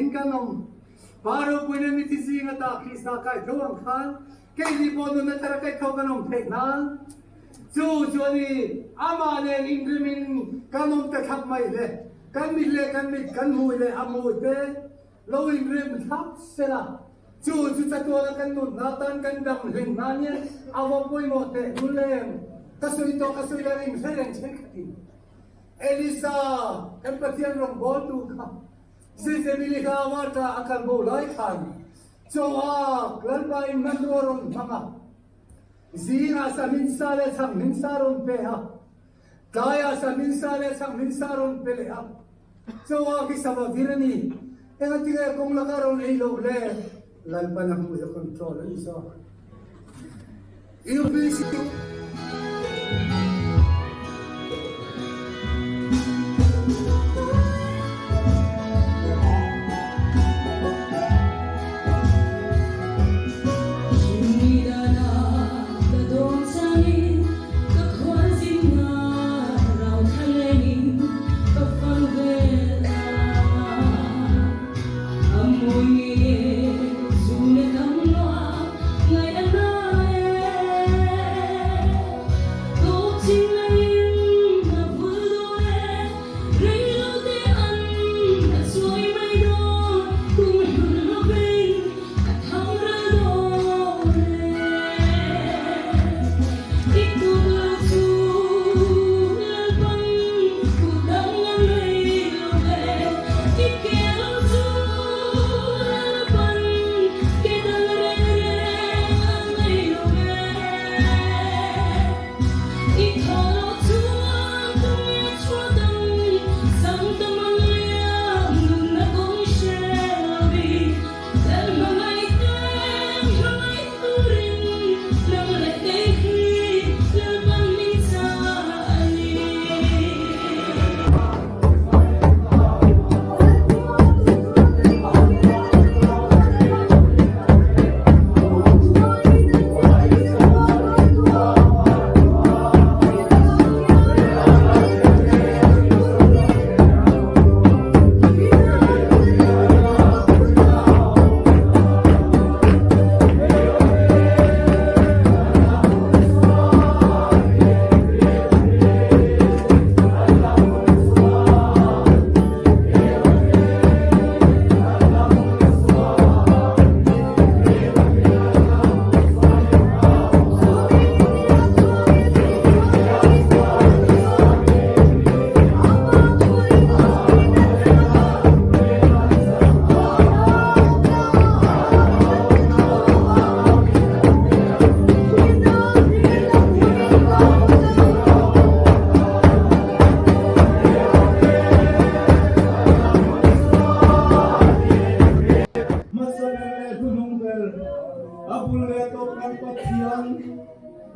in kanom paro punya ni tisi ngata kisah kai doang kan kai di podo na tara kai kau kanom pek na chu ni ama le ingrimin kanom te khap mai le kan mi kan hui le amu te lo ingrim thap sela chu chatua kan nun natan kan dam ring na nya awa poi mo te ulem kasui la ring sereng chekati Elisa kan patian rong bol tu ka si sebili ka warta akan bolai kan choa lan bai mandorong mama zira sa minsale sang minsaron pe ha kaya sa minsale sang minsaron pe le ha choa ki sama virani enga tiga kong lakaron ei lo le lan panang mo control Elisa iyo bisi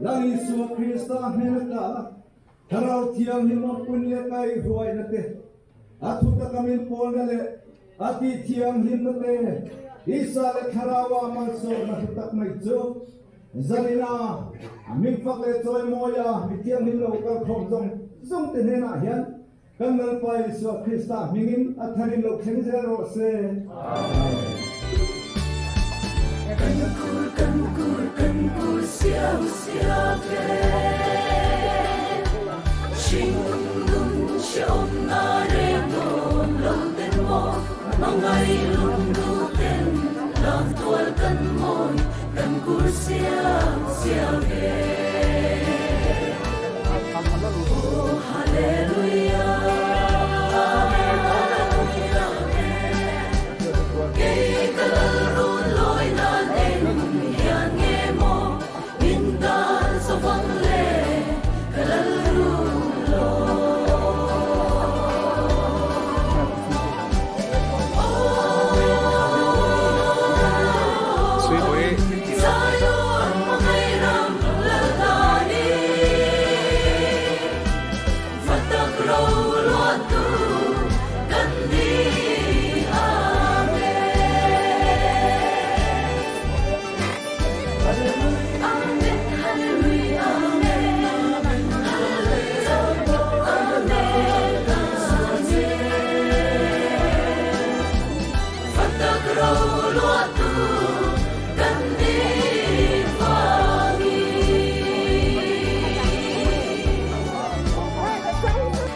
Lagi suap Krista hendak harau tiang lima punya kai huai nate atu tak kami pol nale ati tiang lima te isa le harawa masuk nate tak mai jo zalina amin fak le toy moya tiang lima ukal khom zong tenena hian kanal pai suap Krista mingin athanin lo khenjero se Kankur siap ke Shingun siom na remon Lauten mo Mangai lunduten Lang tual kan moy Kankur siap